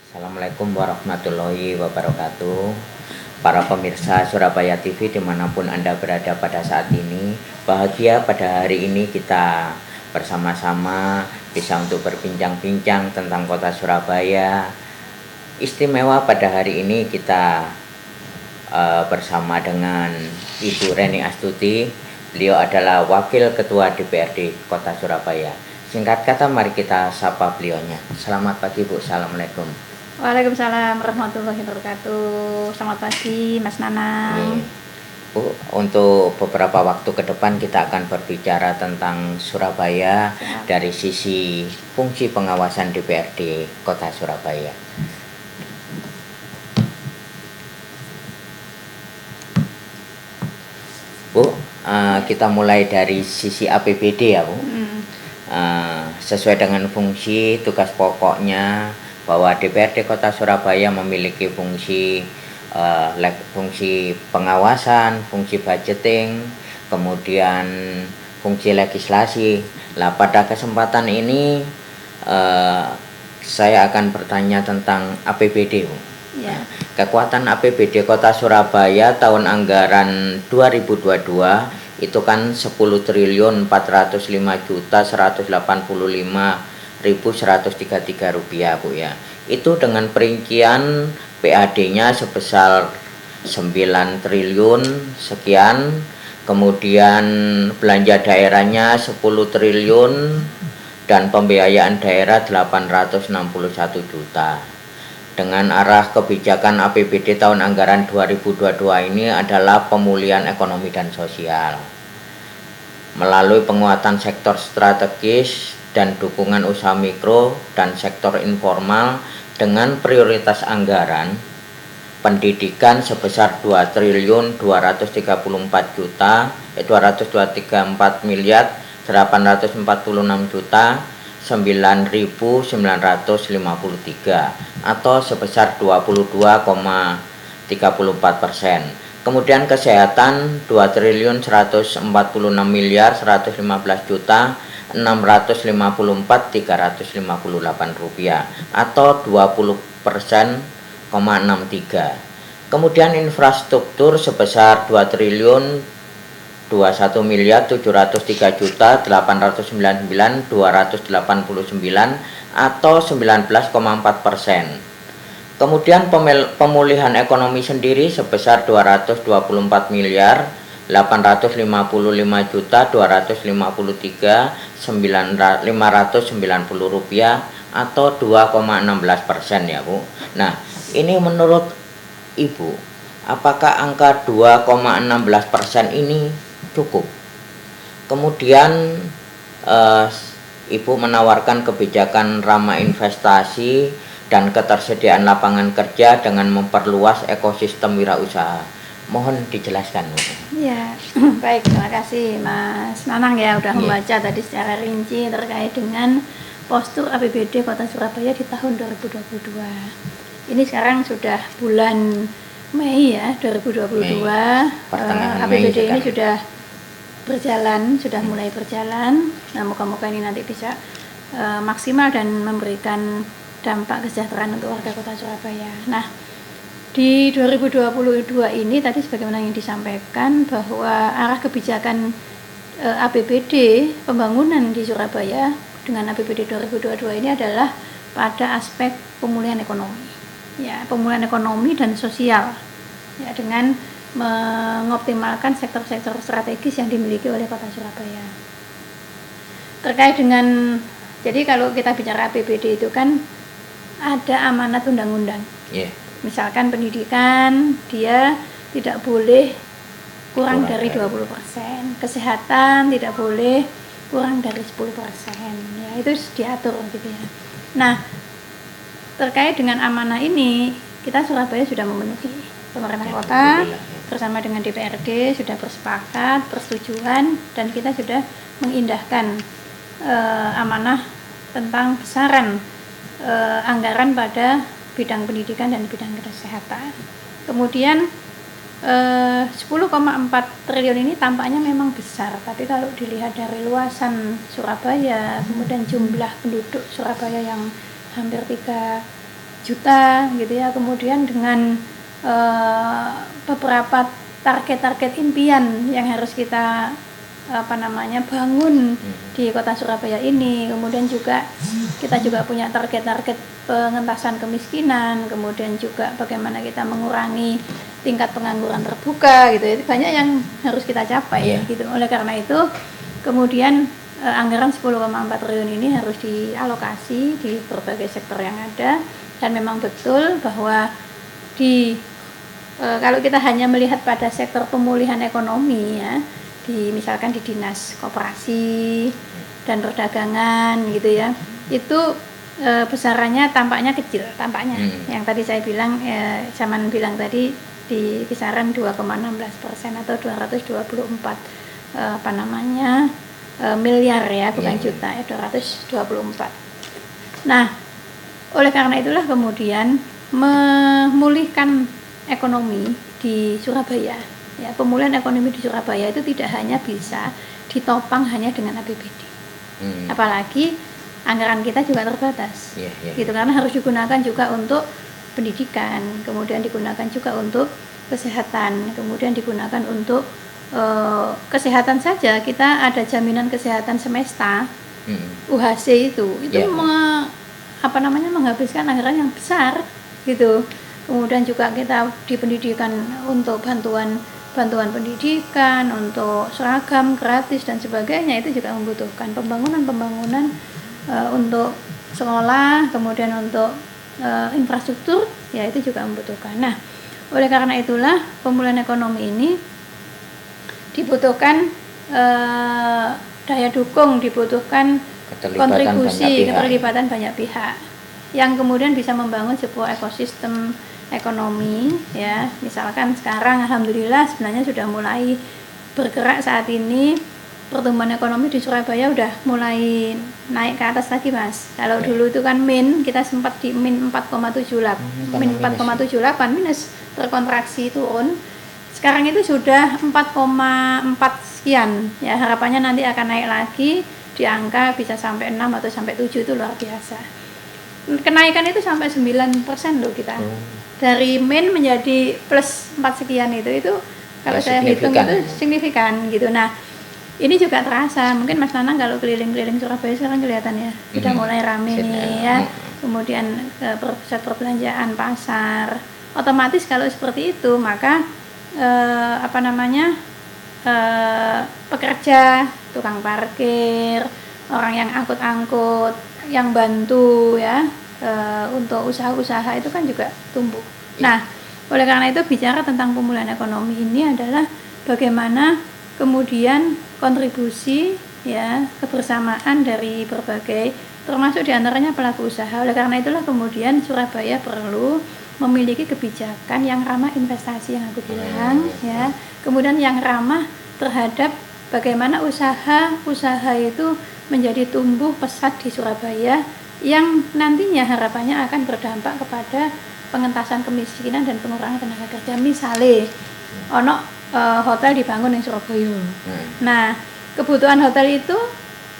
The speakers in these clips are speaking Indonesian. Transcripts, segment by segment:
Assalamualaikum warahmatullahi wabarakatuh. Para pemirsa Surabaya TV dimanapun Anda berada pada saat ini, bahagia pada hari ini kita bersama-sama bisa untuk berbincang-bincang tentang kota Surabaya. Istimewa pada hari ini kita bersama dengan Ibu Reni Astuti. Beliau adalah Wakil Ketua DPRD Kota Surabaya. Singkat kata, mari kita sapa beliaunya. Selamat pagi Bu, Assalamualaikum. Waalaikumsalam warahmatullahi wabarakatuh. Selamat pagi Mas Nanang. Bu, untuk beberapa waktu ke depan kita akan berbicara tentang Surabaya dari sisi fungsi pengawasan DPRD Kota Surabaya. Bu, kita mulai dari sisi APBD ya Bu. Sesuai dengan fungsi tugas pokoknya bahwa DPRD Kota Surabaya memiliki fungsi pengawasan, fungsi budgeting, kemudian fungsi legislasi. Nah, pada kesempatan ini saya akan bertanya tentang APBD. Ya. Kekuatan APBD Kota Surabaya tahun anggaran 2022 itu kan 10.405.185.133 rupiah Bu ya. Itu dengan perincian PAD-nya sebesar 9 triliun sekian, kemudian belanja daerahnya 10 triliun dan pembiayaan daerah 861 juta. Dengan arah kebijakan APBD tahun anggaran 2022 ini adalah pemulihan ekonomi dan sosial melalui penguatan sektor strategis dan dukungan usaha mikro dan sektor informal dengan prioritas anggaran pendidikan sebesar 2.234 juta 234 miliar 846 juta 9.953 atau sebesar 22,34%. Kemudian kesehatan 2.146 miliar 115 juta 654.358 rupiah atau 20%,63. Kemudian infrastruktur sebesar 2.021 miliar 703 juta 899.289 atau 19,4%. Kemudian pemulihan ekonomi sendiri sebesar 224 miliar 855 juta 253.590 rupiah atau 2,16% ya Bu. Nah, ini menurut Ibu, apakah angka 2,16% ini cukup? Kemudian Ibu menawarkan kebijakan ramah investasi dan ketersediaan lapangan kerja dengan memperluas ekosistem wirausaha. Mohon dijelaskan Bu. Ya, baik, terima kasih Mas Nanang ya udah membaca tadi secara rinci terkait dengan postur APBD Kota Surabaya di tahun 2022. Ini sekarang sudah bulan Mei ya 2022. APBD ini sudah berjalan, sudah mulai berjalan. Nah, moga-moga ini nanti bisa maksimal dan memberikan dampak kesejahteraan untuk warga Kota Surabaya. Nah, di 2022 ini tadi sebagaimana yang disampaikan bahwa arah kebijakan APBD pembangunan di Surabaya dengan APBD 2022 ini adalah pada aspek pemulihan ekonomi. Ya, pemulihan ekonomi dan sosial. Ya, dengan mengoptimalkan sektor-sektor strategis yang dimiliki oleh Kota Surabaya. Terkait dengan, jadi kalau kita bicara APBD itu kan ada amanat undang-undang. Misalkan pendidikan dia tidak boleh kurang dari 20%, kesehatan tidak boleh kurang dari 10%. Ya, itu diatur gitu ya. Nah, terkait dengan amanah ini kita Surabaya sudah memenuhi. Pemerintah kota bersama dengan DPRD sudah bersepakat, persetujuan, dan kita sudah mengindahkan amanah tentang besaran anggaran pada bidang pendidikan dan bidang kesehatan. Kemudian 10,4 triliun ini tampaknya memang besar, tapi kalau dilihat dari luasan Surabaya, kemudian jumlah penduduk Surabaya yang hampir 3 juta gitu ya, kemudian dengan beberapa target-target impian yang harus kita bangun di kota Surabaya ini, kemudian juga kita juga punya target-target pengentasan kemiskinan, kemudian juga bagaimana kita mengurangi tingkat pengangguran terbuka gitu ya, banyak yang harus kita capai gitu. Oleh karena itu kemudian anggaran 10,4 triliun ini harus dialokasi di berbagai sektor yang ada, dan memang betul bahwa kalau kita hanya melihat pada sektor pemulihan ekonomi ya, misalkan di dinas koperasi dan perdagangan gitu ya, itu besarannya tampaknya kecil, tampaknya yang tadi saya bilang, zaman bilang tadi di kisaran 2,16% atau 224 miliar ya, bukan juta ya, 224. Nah, oleh karena itulah kemudian memulihkan ekonomi di Surabaya ya, pemulihan ekonomi di Surabaya itu tidak hanya bisa ditopang hanya dengan APBD, apalagi anggaran kita juga terbatas gitu, karena harus digunakan juga untuk pendidikan, kemudian digunakan juga untuk kesehatan, kemudian digunakan untuk kesehatan saja. Kita ada jaminan kesehatan semesta, UHC itu menghabiskan anggaran yang besar gitu. Kemudian juga kita di pendidikan untuk bantuan pendidikan, untuk seragam gratis dan sebagainya, itu juga membutuhkan pembangunan untuk sekolah, kemudian untuk infrastruktur ya, itu juga membutuhkan. Nah, oleh karena itulah pemulihan ekonomi ini dibutuhkan daya dukung, dibutuhkan kontribusi, keterlibatan banyak pihak yang kemudian bisa membangun sebuah ekosistem ekonomi ya. Misalkan sekarang alhamdulillah sebenarnya sudah mulai bergerak saat ini, pertumbuhan ekonomi di Surabaya udah mulai naik ke atas lagi, Mas. Kalau dulu itu kan kita sempat di min 4,78 minus, terkontraksi turun. Sekarang itu sudah 4,4 sekian ya, harapannya nanti akan naik lagi di angka bisa sampai 6 atau sampai 7, itu luar biasa. Kenaikan itu sampai 9% loh kita. Dari min menjadi plus 4 sekian itu kalau saya hitung itu signifikan gitu. Nah, ini juga terasa, mungkin Mas Nanang kalau keliling-keliling Surabaya sekarang kelihatan ya, sudah mulai rame nih ya. Kemudian ke pusat perbelanjaan, pasar, otomatis kalau seperti itu maka pekerja, tukang parkir, orang yang angkut-angkut, yang bantu ya untuk usaha-usaha itu kan juga tumbuh. Nah, oleh karena itu bicara tentang pemulihan ekonomi ini adalah bagaimana kemudian kontribusi ya, kebersamaan dari berbagai, termasuk diantaranya pelaku usaha. Oleh karena itulah kemudian Surabaya perlu memiliki kebijakan yang ramah investasi yang aku bilang ya, kemudian yang ramah terhadap bagaimana usaha itu menjadi tumbuh pesat di Surabaya, yang nantinya harapannya akan berdampak kepada pengentasan kemiskinan dan pengurangan tenaga kerja. Misalnya hotel dibangun di Surabaya. Nah, kebutuhan hotel itu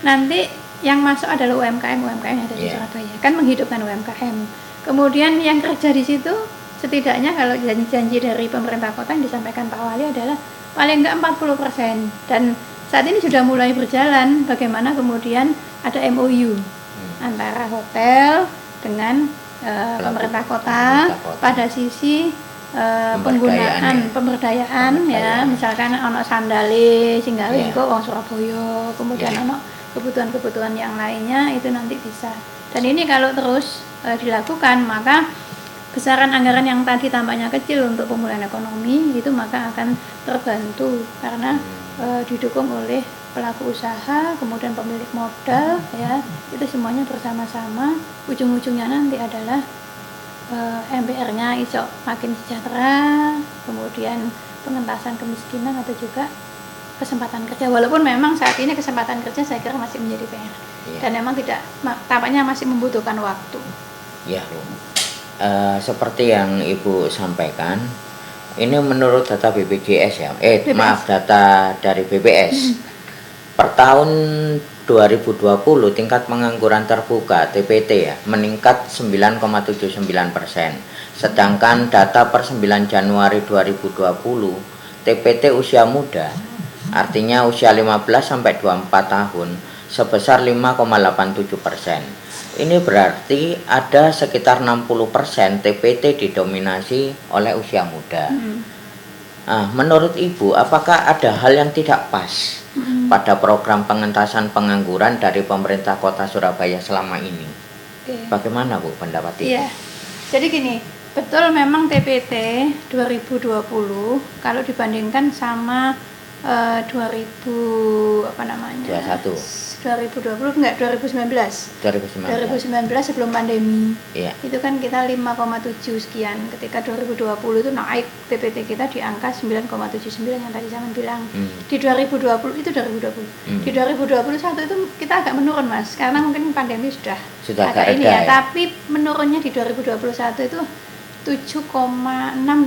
nanti yang masuk adalah UMKM yang ada di Surabaya, kan menghidupkan UMKM. Kemudian yang kerja di situ setidaknya kalau janji dari pemerintah kota yang disampaikan Pak Wali adalah paling enggak 40%, dan saat ini sudah mulai berjalan bagaimana kemudian ada MOU antara hotel dengan pemerintah kota pada sisi pemberdayaan ya, misalkan ono sandale singgawe engko wong Surabaya, kemudian ono kebutuhan-kebutuhan yang lainnya itu nanti bisa. Dan ini kalau terus dilakukan, maka besaran anggaran yang tadi tampaknya kecil untuk pemulihan ekonomi itu maka akan terbantu karena didukung oleh pelaku usaha, kemudian pemilik modal ya, itu semuanya bersama-sama, ujung-ujungnya nanti adalah MPR-nya iso makin sejahtera, kemudian pengentasan kemiskinan atau juga kesempatan kerja. Walaupun memang saat ini kesempatan kerja saya kira masih menjadi PR dan memang tidak tampaknya masih membutuhkan waktu. Ya, Bu. Seperti yang Ibu sampaikan, ini menurut data BPJS ya. BPS. Maaf, data dari BPS. Per tahun 2020 tingkat pengangguran terbuka TPT ya meningkat 9,79%. Sedangkan data per 9 Januari 2020 TPT usia muda artinya usia 15 sampai 24 tahun sebesar 5,87%. Ini berarti ada sekitar 60% TPT didominasi oleh usia muda. Nah, menurut Ibu, apakah ada hal yang tidak pas pada program pengentasan pengangguran dari pemerintah Kota Surabaya selama ini? Bagaimana Bu pendapat Ibu? Iya, jadi gini, betul memang TPT 2020 kalau dibandingkan sama 2021 enggak 2019 sebelum pandemi. Iya. Itu kan kita 5,7 sekian. Ketika 2020 itu naik TPT kita di angka 9,79 yang tadi saya bilang. Di 2020 itu 2020. Di 2021 itu kita agak menurun Mas, karena mungkin pandemi sudah agak ini ya. Tapi menurunnya di 2021 itu 7,6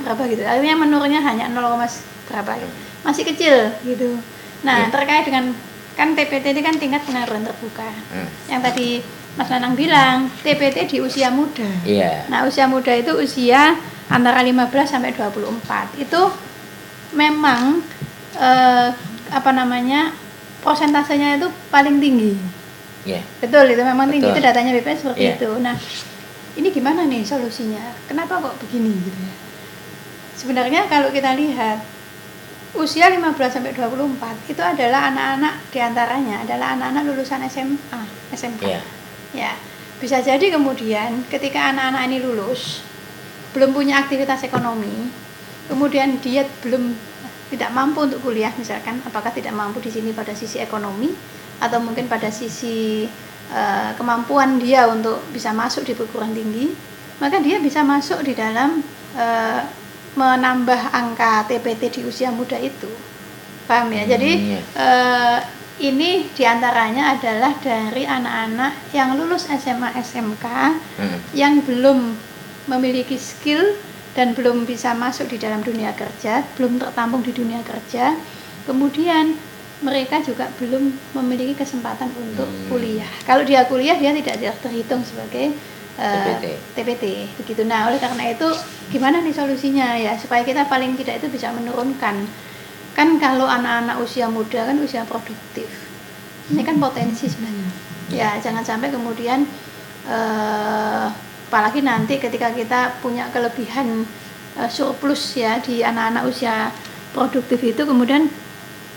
berapa gitu. Artinya menurunnya hanya 0, berapa ya. Masih kecil gitu. Nah, terkait dengan kan TPT ini kan tingkat pengangguran terbuka. Yang tadi Mas Nanang bilang TPT di usia muda. Nah, usia muda itu usia antara 15 sampai 24. Itu memang prosentasenya itu paling tinggi. Betul, itu memang tinggi. Itu datanya BPS seperti itu. Nah, ini gimana nih solusinya? Kenapa kok begini gitu ya? Sebenarnya kalau kita lihat usia 15 sampai 24 itu adalah anak-anak, diantaranya adalah anak-anak lulusan SMA, SMK. Ya, bisa jadi kemudian ketika anak-anak ini lulus belum punya aktivitas ekonomi, kemudian dia tidak mampu untuk kuliah misalkan, apakah tidak mampu di sini pada sisi ekonomi atau mungkin pada sisi kemampuan dia untuk bisa masuk di perguruan tinggi, maka dia bisa masuk di dalam menambah angka TPT di usia muda itu, paham ya? Jadi ini diantaranya adalah dari anak-anak yang lulus SMA SMK yang belum memiliki skill dan belum bisa masuk di dalam dunia kerja, belum tertampung di dunia kerja, kemudian mereka juga belum memiliki kesempatan untuk kuliah. Kalau dia kuliah dia tidak terhitung sebagai TPT begitu. Nah, oleh karena itu gimana nih solusinya ya supaya kita paling tidak itu bisa menurunkan. Kan kalau anak-anak usia muda kan usia produktif. Ini kan potensi sebenarnya. Ya, jangan sampai kemudian apalagi nanti ketika kita punya kelebihan surplus ya di anak-anak usia produktif itu kemudian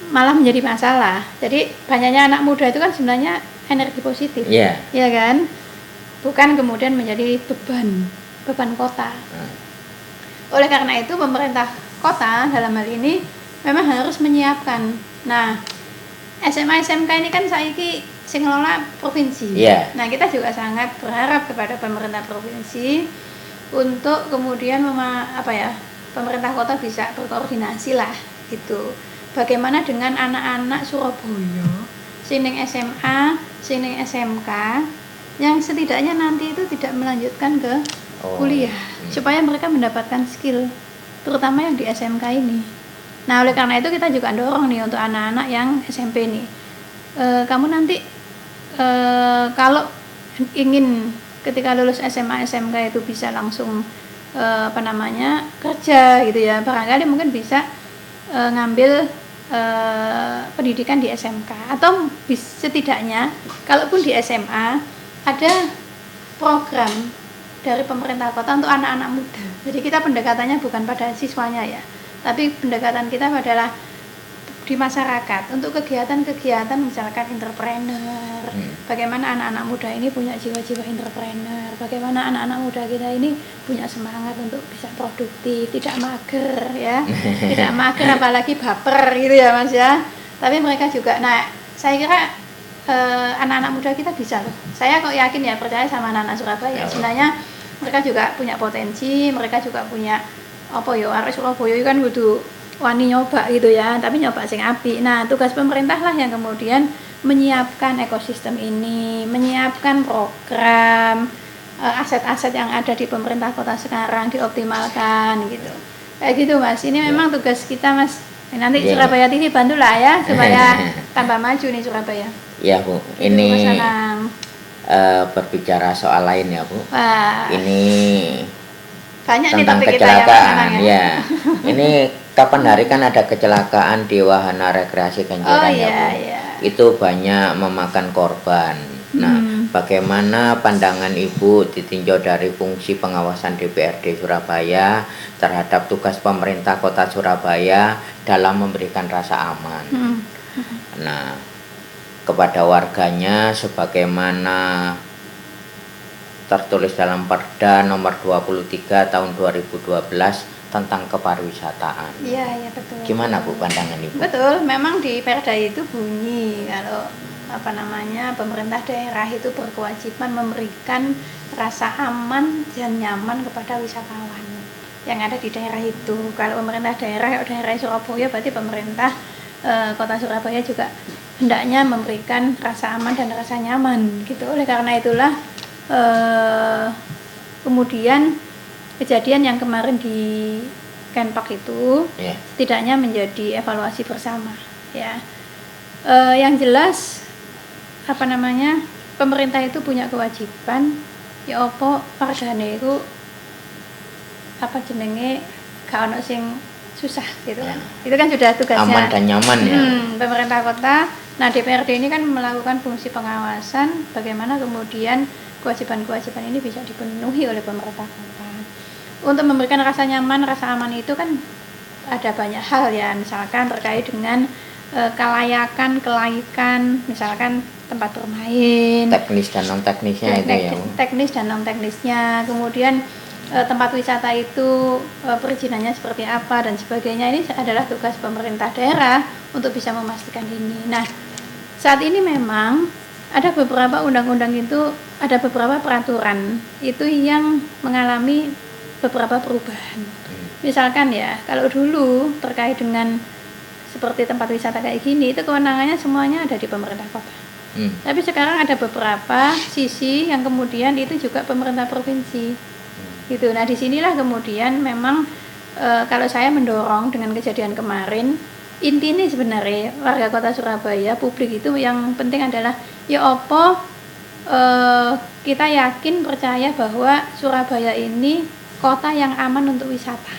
malah menjadi masalah. Jadi banyaknya anak muda itu kan sebenarnya energi positif. Ya kan? Bukan kemudian menjadi beban kota. Oleh karena itu pemerintah kota dalam hal ini memang harus menyiapkan. Nah, SMA SMK ini kan saiki sing ngelola provinsi. Nah, kita juga sangat berharap kepada pemerintah provinsi untuk kemudian pemerintah kota bisa berkoordinasi lah gitu. Bagaimana dengan anak-anak Surabaya sing ning SMA, sing ning SMK yang setidaknya nanti itu tidak melanjutkan ke kuliah supaya mereka mendapatkan skill terutama yang di SMK ini. Nah, oleh karena itu kita juga dorong nih untuk anak-anak yang SMP nih, kamu nanti kalau ingin ketika lulus SMA SMK itu bisa langsung kerja gitu ya, barangkali mungkin bisa ngambil pendidikan di SMK atau setidaknya kalaupun di SMA ada program dari pemerintah kota untuk anak-anak muda. Jadi kita pendekatannya bukan pada siswanya ya, tapi pendekatan kita adalah di masyarakat untuk kegiatan-kegiatan misalkan entrepreneur. Bagaimana anak-anak muda ini punya jiwa-jiwa entrepreneur, bagaimana anak-anak muda kita ini punya semangat untuk bisa produktif, tidak mager ya. Tidak mager apalagi baper gitu ya Mas ya. Tapi mereka juga, nah saya kira anak-anak muda kita bisa loh. Saya kok yakin ya, percaya sama anak-anak Surabaya. Sebenarnya mereka juga punya potensi, mereka juga punya apa ya, arek Surabaya kan kudu wani nyoba gitu ya, tapi nyoba sing apik. Nah, tugas pemerintah lah yang kemudian menyiapkan ekosistem ini, menyiapkan program, aset-aset yang ada di pemerintah kota sekarang dioptimalkan gitu. Kayak gitu Mas, ini memang tugas kita Mas. Nanti Surabaya TV bantulah ya supaya tambah maju nih Surabaya. Ya Bu, Itu ini Mas Anang. berbicara soal lain ya Bu. Wah, Ini banyak nih tentang topik kita ya Mas kecelakaan Anang ya. ya. Ini kapan hari kan ada kecelakaan di wahana rekreasi Oh Kenjeran ya iya, Bu. iya. Itu banyak memakan korban. Nah, bagaimana pandangan Ibu ditinjau dari fungsi pengawasan DPRD Surabaya terhadap tugas pemerintah Kota Surabaya dalam memberikan rasa aman? Nah, kepada warganya sebagaimana tertulis dalam Perda nomor 23 tahun 2012 tentang kepariwisataan. Iya, betul. Gimana Bu pandangan Ibu? Betul, memang di Perda itu bunyi kalau pemerintah daerah itu berkewajiban memberikan rasa aman dan nyaman kepada wisatawan yang ada di daerah itu. Kalau pemerintah daerah Surabaya berarti pemerintah Kota Surabaya juga hendaknya memberikan rasa aman dan rasa nyaman gitu. Oleh karena itulah kemudian kejadian yang kemarin di Kentok itu setidaknya menjadi evaluasi bersama ya. Yang jelas pemerintah itu punya kewajiban ya apa wargane itu gak ono sing susah gitu kan. Itu kan sudah tugasnya aman dan nyaman ya. Pemerintah kota. Nah, DPRD ini kan melakukan fungsi pengawasan bagaimana kemudian kewajiban-kewajiban ini bisa dipenuhi oleh pemerintah kota. Untuk memberikan rasa nyaman, rasa aman itu kan ada banyak hal ya, misalkan terkait dengan kelayakan, kelaikan, misalkan tempat bermain, teknis dan non teknisnya itu ya. Teknis dan non teknisnya, kemudian tempat wisata itu perizinannya seperti apa dan sebagainya. Ini adalah tugas pemerintah daerah untuk bisa memastikan ini. Nah, saat ini memang ada beberapa undang-undang itu, ada beberapa peraturan itu yang mengalami beberapa perubahan. Misalkan ya, kalau dulu terkait dengan seperti tempat wisata kayak gini, itu kewenangannya semuanya ada di pemerintah kota. Tapi sekarang ada beberapa sisi yang kemudian itu juga pemerintah provinsi. Gitu. Nah, disinilah kemudian memang kalau saya mendorong dengan kejadian kemarin, intinya sebenarnya warga kota Surabaya, publik itu yang penting adalah ya opo kita yakin percaya bahwa Surabaya ini kota yang aman untuk wisata.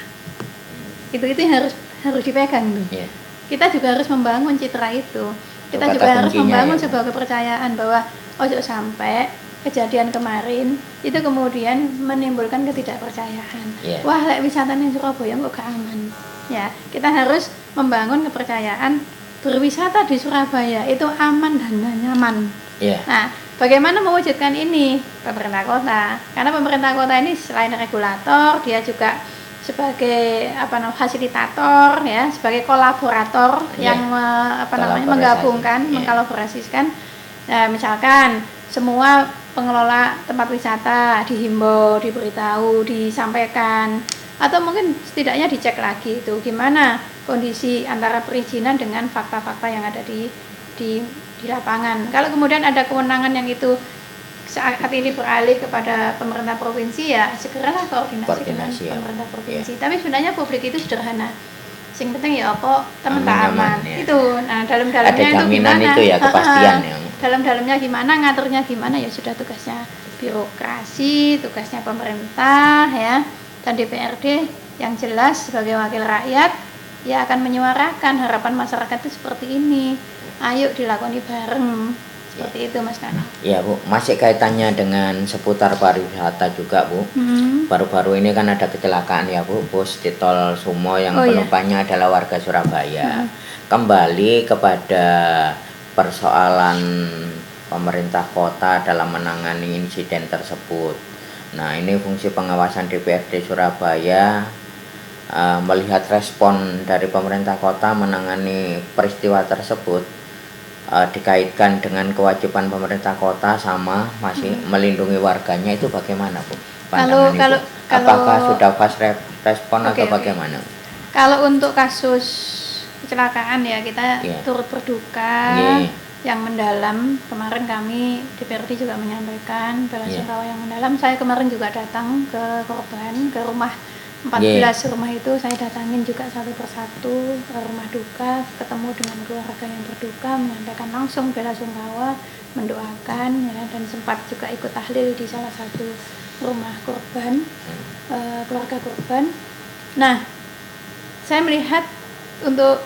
Itu yang harus dipegang tuh. Yeah. Kita juga harus membangun citra itu. Kita juga harus membangun sebuah kepercayaan bahwa ojo sampai kejadian kemarin itu kemudian menimbulkan ketidakpercayaan. Yeah. Wah, lek wisata ning Surabaya kok gak aman. Ya, kita harus membangun kepercayaan berwisata di Surabaya itu aman dan nyaman. Yeah. Nah, bagaimana mewujudkan ini? Pemerintah kota. Karena pemerintah kota ini selain regulator, dia juga sebagai fasilitator ya, sebagai kolaborator yang menggabungkan, mengkolaborasikan. Nah, misalkan semua pengelola tempat wisata dihimbau, diberitahu, disampaikan, atau mungkin setidaknya dicek lagi itu gimana kondisi antara perizinan dengan fakta-fakta yang ada di lapangan. Kalau kemudian ada kewenangan yang itu saat ini beralih kepada pemerintah provinsi, ya segeralah koordinasi dengan pemerintah provinsi. Tapi sebenarnya publik itu sederhana. Sing penting ya apa teman-teman ya. Itu. Nah, dalam-dalamnya itu gimana? Itu ya kepastian ya. Dalam-dalamnya gimana, ngaturnya gimana, ya sudah tugasnya birokrasi, tugasnya pemerintah ya, dan DPRD yang jelas sebagai wakil rakyat ya akan menyuarakan harapan masyarakat itu seperti ini. Ayo dilakoni bareng. Seperti itu Mas Kana. Ya Bu, masih kaitannya dengan seputar pariwisata juga Bu. Baru-baru ini kan ada kecelakaan ya Bu, bus di tol Sumo yang penumpangnya adalah warga Surabaya. Kembali kepada persoalan pemerintah kota dalam menangani insiden tersebut. Nah, ini fungsi pengawasan DPRD Surabaya melihat respon dari pemerintah kota menangani peristiwa tersebut. Dikaitkan dengan kewajiban pemerintah kota sama masih melindungi warganya, itu bagaimana Bu pandangan Ibu? kalau Apakah sudah fast respon atau Oke. bagaimana? Kalau untuk kasus kecelakaan ya kita Iya. turut berduka Iya. yang mendalam. Kemarin kami DPRD juga menyampaikan bela Iya. sungkawa yang mendalam. Saya kemarin juga datang ke korban, ke rumah 14 rumah itu saya datangin juga satu persatu ke rumah duka, ketemu dengan keluarga yang berduka, menyampaikan langsung bela sungkawa, mendoakan ya, dan sempat juga ikut tahlil di salah satu rumah korban, keluarga korban. Nah, saya melihat untuk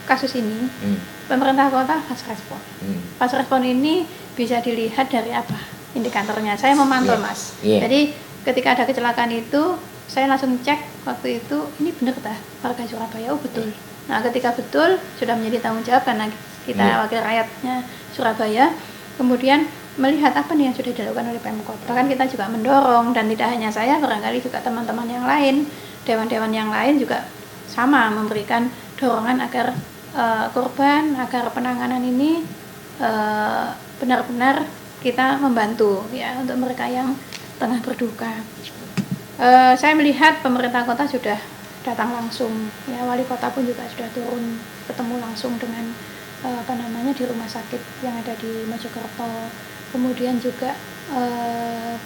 kasus ini pemerintah kota fast respon. Fast respon ini bisa dilihat dari apa indikatornya. Saya memantau Mas. Jadi ketika ada kecelakaan itu saya langsung cek waktu itu ini benar tak warga Surabaya, oh betul. Nah ketika betul sudah menjadi tanggung jawab karena kita wakil rakyatnya Surabaya, kemudian melihat apa nih yang sudah dilakukan oleh Pemkot. Bahkan kita juga mendorong, dan tidak hanya saya, barangkali juga teman-teman yang lain, dewan-dewan yang lain juga sama memberikan dorongan agar korban, agar penanganan ini benar-benar kita membantu ya untuk mereka yang tengah berduka. Saya melihat pemerintah kota sudah datang langsung, ya wali kota pun juga sudah turun ketemu langsung dengan di rumah sakit yang ada di Mojokerto. Kemudian juga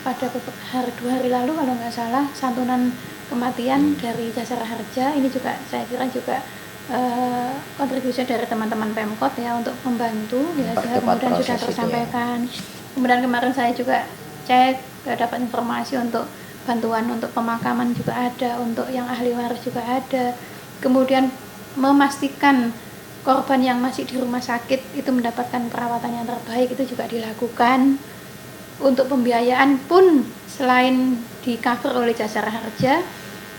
pada 2 hari lalu kalau nggak salah santunan kematian dari Jasara Harja ini juga saya kira juga kontribusi dari teman-teman Pemkot ya untuk membantu ya, sehingga kemudian sudah tersampaikan. Kemudian kemarin saya juga cek dapat informasi untuk bantuan untuk pemakaman juga ada, untuk yang ahli waris juga ada. Kemudian memastikan korban yang masih di rumah sakit itu mendapatkan perawatan yang terbaik itu juga dilakukan. Untuk pembiayaan pun selain di cover oleh Jasara Harja,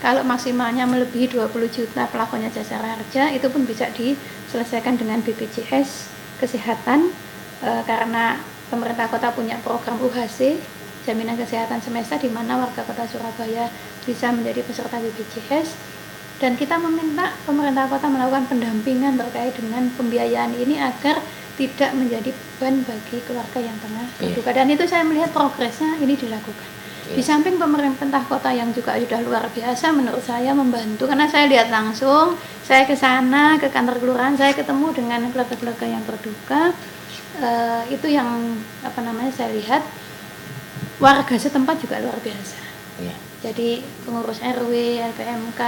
kalau maksimalnya melebihi 20 juta plafonnya Jasara Harja itu pun bisa diselesaikan dengan BPJS Kesehatan, karena pemerintah kota punya program UHC, jaminan kesehatan semesta, di mana warga kota Surabaya bisa menjadi peserta BPJS, dan kita meminta pemerintah kota melakukan pendampingan terkait dengan pembiayaan ini agar tidak menjadi beban bagi keluarga yang tengah berduka. Dan itu saya melihat progresnya ini dilakukan. Di samping pemerintah kota yang juga sudah luar biasa menurut saya membantu, karena saya lihat langsung, saya ke sana ke kantor kelurahan, saya ketemu dengan keluarga-keluarga yang berduka, itu yang saya lihat warga setempat juga luar biasa. Jadi pengurus RW, LPMK,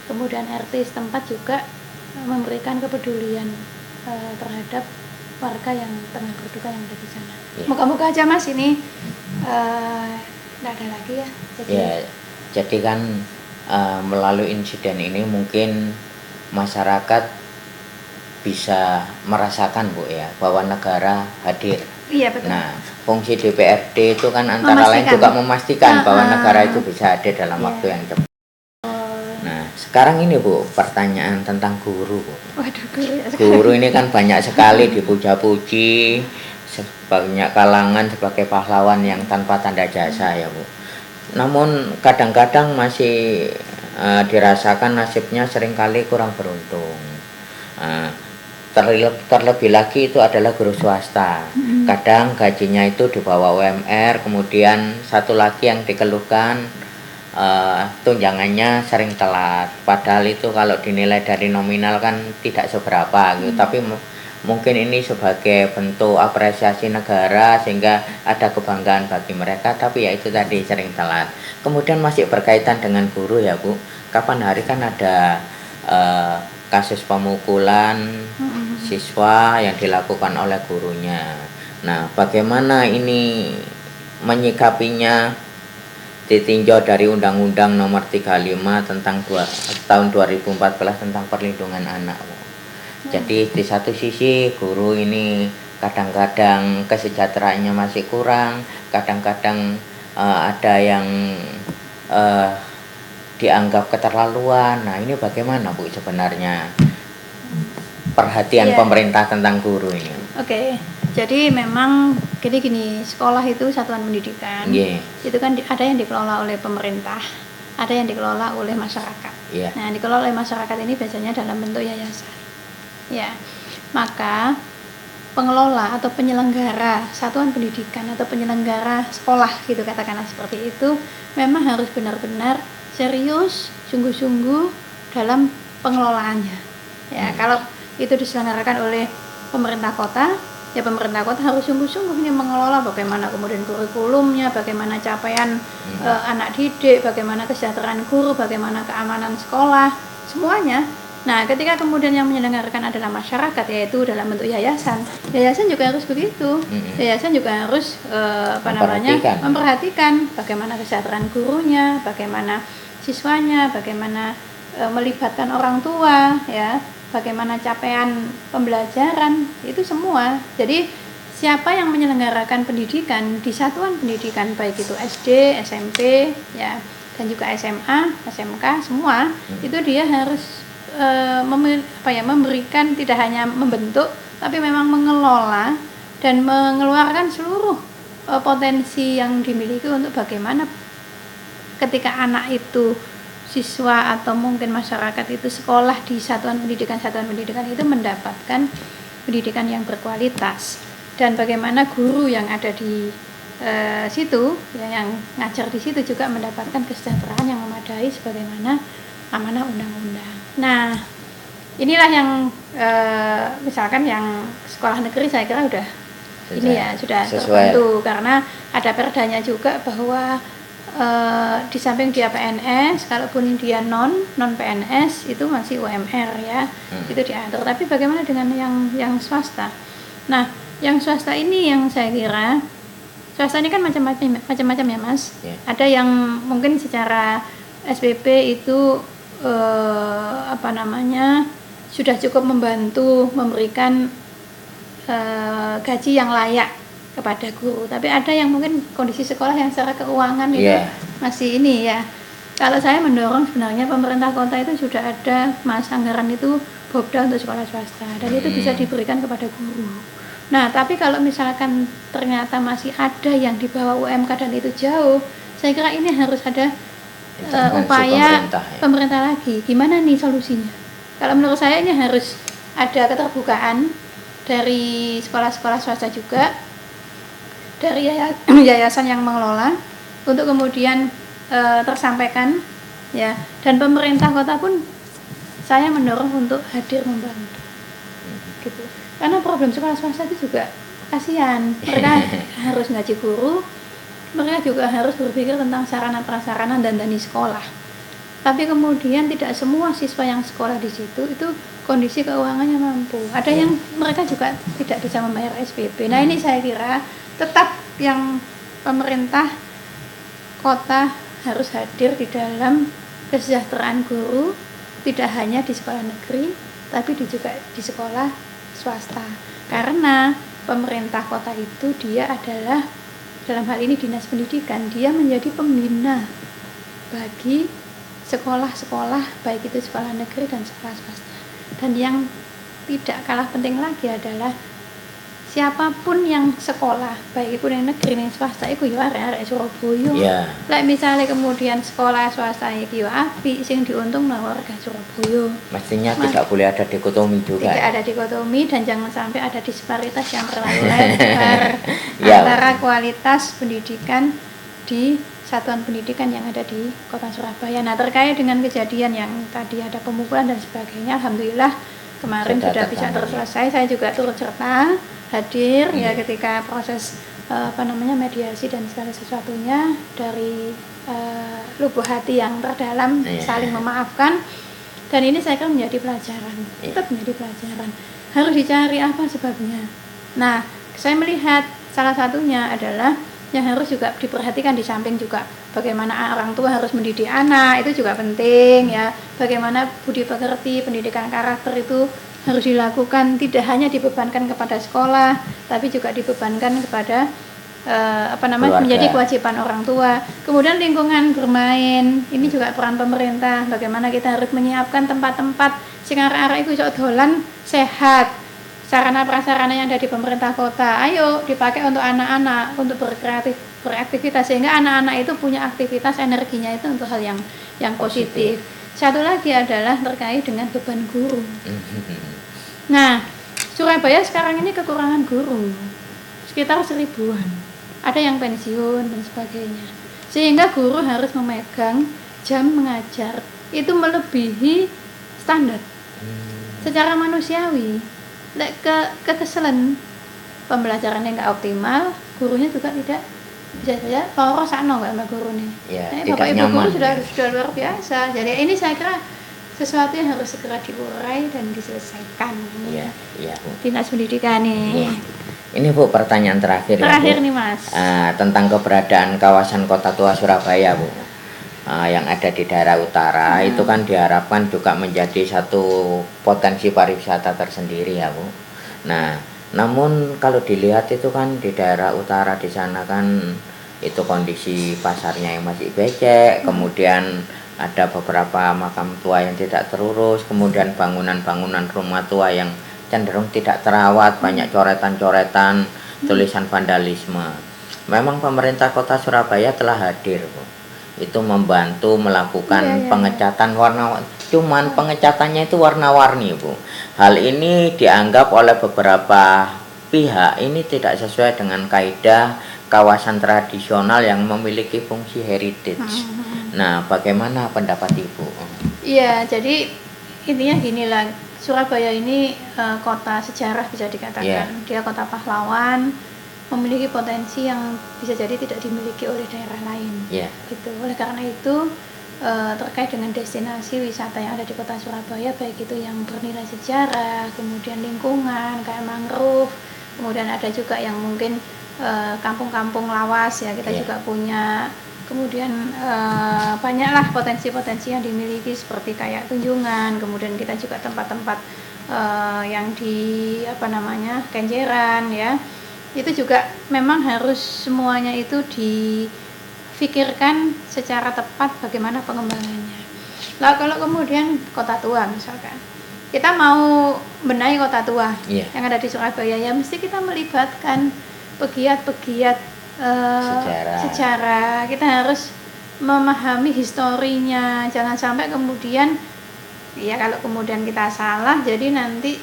kemudian RT setempat juga memberikan kepedulian terhadap warga yang tengah berduka yang ada di sana. Moga-moga aja Mas ini tidak ada lagi ya. Jadi kan melalui insiden ini mungkin masyarakat bisa merasakan Bu ya bahwa negara hadir. Iya betul. Nah, fungsi DPRD itu kan antara lain juga memastikan bahwa negara itu bisa hadir dalam waktu yang cepat. Nah, sekarang ini Bu, pertanyaan tentang guru Bu. Waduh, guru ini kan banyak sekali dipuja-puji, banyak kalangan sebagai pahlawan yang tanpa tanda jasa ya Bu. Namun kadang-kadang masih dirasakan nasibnya seringkali kurang beruntung. Terlebih lagi itu adalah guru swasta. Kadang gajinya itu di bawah UMR, kemudian satu lagi yang dikeluhkan tunjangannya sering telat. Padahal itu kalau dinilai dari nominal kan tidak seberapa gitu. Tapi mungkin ini sebagai bentuk apresiasi negara sehingga ada kebanggaan bagi mereka, tapi ya itu tadi sering telat. Kemudian masih berkaitan dengan guru ya Bu. Kapan hari kan ada kasus pemukulan siswa yang dilakukan oleh gurunya. Nah, bagaimana ini menyikapinya ditinjau dari Undang-Undang Nomor 35 tentang tahun 2014 tentang perlindungan anak. Jadi di satu sisi guru ini kadang-kadang kesejahteraannya masih kurang, kadang-kadang ada yang dianggap keterlaluan. Nah, ini bagaimana Bu sebenarnya perhatian pemerintah tentang guru ini? Jadi memang gini, sekolah itu satuan pendidikan. Itu kan ada yang dikelola oleh pemerintah, ada yang dikelola oleh masyarakat. Nah, yang dikelola oleh masyarakat ini biasanya dalam bentuk yayasan. Ya, maka pengelola atau penyelenggara satuan pendidikan atau penyelenggara sekolah gitu katakanlah seperti itu memang harus benar-benar serius, sungguh-sungguh dalam pengelolaannya. Ya, kalau itu diselenggarakan oleh pemerintah kota, ya pemerintah kota harus sungguh-sungguh ini mengelola bagaimana kemudian kurikulumnya, bagaimana capaian anak didik, bagaimana kesejahteraan guru, bagaimana keamanan sekolah, semuanya. Nah, ketika kemudian yang menyelenggarakan adalah masyarakat, yaitu dalam bentuk yayasan, yayasan juga harus begitu. Yayasan juga harus memperhatikan bagaimana kesejahteraan gurunya, bagaimana siswanya, bagaimana melibatkan orang tua, ya, bagaimana capaian pembelajaran, itu semua. Jadi siapa yang menyelenggarakan pendidikan di satuan pendidikan baik itu SD, SMP, ya, dan juga SMA, SMK, semua itu dia harus memberikan, tidak hanya membentuk tapi memang mengelola dan mengeluarkan seluruh potensi yang dimiliki untuk bagaimana ketika anak itu, siswa atau mungkin masyarakat itu sekolah di satuan pendidikan itu mendapatkan pendidikan yang berkualitas, dan bagaimana guru yang ada di situ, ya, yang ngajar di situ juga mendapatkan kesejahteraan yang memadai sebagaimana amanah undang-undang. Nah, inilah yang misalkan yang sekolah negeri saya kira sudah tertentu karena ada perdanya juga bahwa di samping dia PNS, kalaupun dia non PNS itu masih UMR, ya, itu diatur. Tapi bagaimana dengan yang swasta? Nah, yang swasta ini yang saya kira swasta ini kan macam-macam ya, Mas. Yeah. Ada yang mungkin secara SPP itu sudah cukup membantu memberikan gaji yang layak kepada guru, tapi ada yang mungkin kondisi sekolah yang secara keuangan itu masih ini, ya. Kalau saya mendorong sebenarnya pemerintah kota itu sudah ada anggaran itu bobda untuk sekolah swasta, dan itu bisa diberikan kepada guru. Nah, tapi kalau misalkan ternyata masih ada yang di bawah UMK dan itu jauh, saya kira ini harus ada upaya pemerintah lagi. Gimana nih solusinya? Kalau menurut saya ini harus ada keterbukaan dari sekolah-sekolah swasta juga, dari yayasan yang mengelola, untuk kemudian tersampaikan, ya, dan pemerintah kota pun saya mendorong untuk hadir membantu, gitu. Karena problem sekolah swasta itu juga kasihan, mereka harus ngaji guru, mereka juga harus berpikir tentang sarana prasarana dan dani sekolah. Tapi kemudian tidak semua siswa yang sekolah di situ itu kondisi keuangannya mampu. Ada yang mereka juga tidak bisa membayar SPP. Nah, ini saya kira tetap yang pemerintah kota harus hadir di dalam kesejahteraan guru, tidak hanya di sekolah negeri, tapi juga di sekolah swasta. Karena pemerintah kota itu dia adalah, dalam hal ini dinas pendidikan, dia menjadi pembina bagi sekolah-sekolah, baik itu sekolah negeri dan sekolah swasta. Dan yang tidak kalah penting lagi adalah siapapun yang sekolah, baik itu yang negeri yang swasta, itu ya arek Surabaya. Lek misalnya kemudian sekolah swasta iki yo apik, sing diuntung warga Surabaya. Mestinya tidak boleh ada dikotomi juga. Tidak ada dikotomi, dan jangan sampai ada disparitas yang terlalu lebar antara kualitas pendidikan di satuan pendidikan yang ada di Kota Surabaya. Nah, terkait dengan kejadian yang tadi ada pemukulan dan sebagainya, alhamdulillah kemarin sudah bisa terselesai. Saya juga turut serta hadir, ya, ketika proses mediasi dan segala sesuatunya dari lubuk hati yang terdalam, saling memaafkan, dan ini saya kira menjadi pelajaran, tetap menjadi pelajaran. Harus dicari apa sebabnya. Nah, saya melihat salah satunya adalah yang harus juga diperhatikan, di samping juga bagaimana orang tua harus mendidik anak, itu juga penting, ya. Bagaimana budi pekerti, pendidikan karakter itu harus dilakukan, tidak hanya dibebankan kepada sekolah, tapi juga dibebankan kepada menjadi kewajiban orang tua. Kemudian lingkungan bermain, ini juga peran pemerintah, bagaimana kita harus menyiapkan tempat-tempat sing arek-arek iku iso dolan sehat. Sarana prasarana yang ada di pemerintah kota, ayo dipakai untuk anak-anak, untuk beraktivitas, sehingga anak-anak itu punya aktivitas, energinya itu untuk hal yang positif. Satu lagi adalah terkait dengan beban guru. Nah, Surabaya sekarang ini kekurangan guru, sekitar 1000-an. Ada yang pensiun dan sebagainya. Sehingga guru harus memegang jam mengajar itu melebihi standar. Secara manusiawi, kekeselan pembelajarannya nggak optimal, gurunya juga tidak bisa saja loro sakno nggak sama gurunya. Ya, Bapak Ibu nyaman. guru sudah luar biasa. Jadi ini saya kira sesuatu yang harus segera diurai dan diselesaikan. Iya, iya Bu. Dinas Pendidikan nih. Iya. Ini Bu, pertanyaan terakhir Terakhir ya, Bu. nih Mas. Tentang keberadaan kawasan Kota Tua Surabaya Bu, yang ada di daerah utara itu kan diharapkan juga menjadi satu potensi pariwisata tersendiri ya Bu. Nah, namun kalau dilihat itu kan di daerah utara di sana kan itu kondisi pasarnya yang masih becek, kemudian ada beberapa makam tua yang tidak terurus, kemudian bangunan-bangunan rumah tua yang cenderung tidak terawat, banyak coretan-coretan, tulisan vandalisme. Memang pemerintah Kota Surabaya telah hadir Bu, itu membantu melakukan pengecatan warna, cuman pengecatannya itu warna-warni Bu. Hal ini dianggap oleh beberapa pihak ini tidak sesuai dengan kaidah kawasan tradisional yang memiliki fungsi heritage. Nah, bagaimana pendapat Ibu? Iya, jadi intinya ginilah, Surabaya ini kota sejarah bisa dikatakan. Dia kota pahlawan, memiliki potensi yang bisa jadi tidak dimiliki oleh daerah lain. Gitu. Oleh karena itu terkait dengan destinasi wisata yang ada di kota Surabaya, baik itu yang bernilai sejarah, kemudian lingkungan kayak mangrove, kemudian ada juga yang mungkin kampung-kampung lawas ya, kita juga punya, kemudian banyaklah potensi-potensi yang dimiliki seperti kayak Tunjungan, kemudian kita juga tempat-tempat yang di Kenjeran ya, itu juga memang harus semuanya itu pikirkan secara tepat bagaimana pengembangannya. Lalu kalau kemudian Kota Tua misalkan, kita mau benahi Kota Tua yang ada di Surabaya, ya mesti kita melibatkan pegiat-pegiat sejarah. Kita harus memahami historinya, jangan sampai kemudian ya kalau kemudian kita salah jadi nanti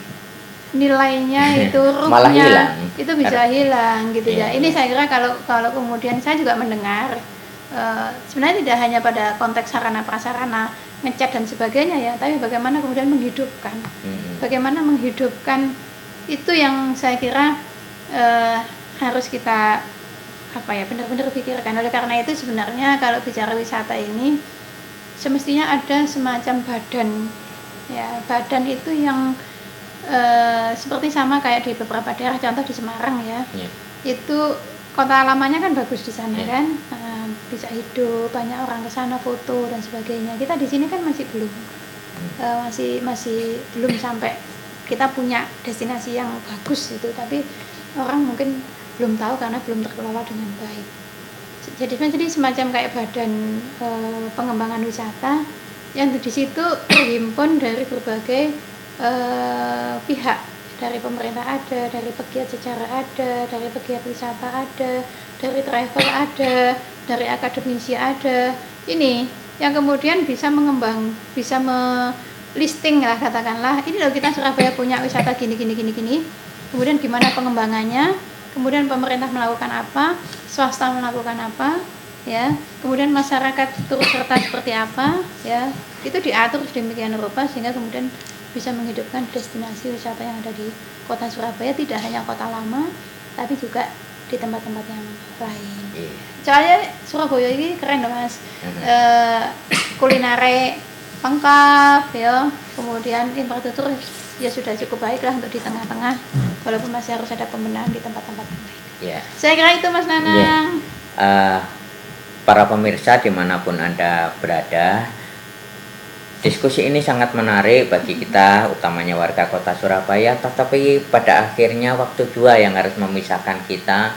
nilainya itu ruhnya itu bisa hilang gitu ya. Ini saya kira kalau kemudian saya juga mendengar sebenarnya tidak hanya pada konteks sarana prasarana ngecat dan sebagainya ya, tapi bagaimana kemudian menghidupkan, itu yang saya kira harus kita benar-benar pikirkan. Oleh karena itu sebenarnya kalau bicara wisata ini semestinya ada semacam badan itu yang seperti sama kayak di beberapa daerah, contoh di Semarang ya, itu kota lamanya kan bagus di sana kan, bisa hidup, banyak orang ke sana foto dan sebagainya. Kita di sini kan masih belum, masih belum sampai kita punya destinasi yang bagus itu, tapi orang mungkin belum tahu karena belum terkelola dengan baik. Jadi semacam kayak badan pengembangan wisata yang di situ terhimpun dari berbagai pihak, dari pemerintah ada, dari pegiat sejarah ada, dari pegiat wisata ada, dari travel ada, dari akademisi ada. Ini yang kemudian bisa bisa listing lah, katakanlah ini loh kita Surabaya punya wisata gini. Kemudian gimana pengembangannya, kemudian pemerintah melakukan apa, swasta melakukan apa, ya. Kemudian masyarakat turut serta seperti apa, ya. Itu diatur sedemikian rupa sehingga kemudian bisa menghidupkan destinasi wisata yang ada di kota Surabaya, tidak hanya kota lama tapi juga di tempat-tempat yang lain. Soalnya Surabaya ini keren loh Mas, kulinere lengkap ya, kemudian infrastruktur ya sudah cukup baik lah untuk di tengah-tengah, walaupun masih harus ada pembenahan di tempat-tempat yang lain. Saya kira itu Mas Nanang. Para pemirsa dimanapun Anda berada, diskusi ini sangat menarik bagi kita, utamanya warga kota Surabaya, tetapi pada akhirnya waktu jua yang harus memisahkan kita,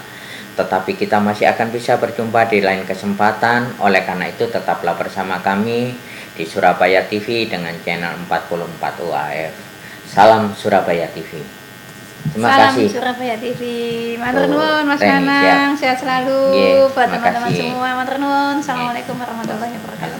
tetapi kita masih akan bisa berjumpa di lain kesempatan. Oleh karena itu tetaplah bersama kami di Surabaya TV dengan channel 44 UAF. Salam Surabaya TV. Terima kasih. Salam Surabaya TV. Matur nuwun Mas Nanang, sehat selalu buat teman-teman semua. Matur nuwun. Assalamualaikum warahmatullahi wabarakatuh.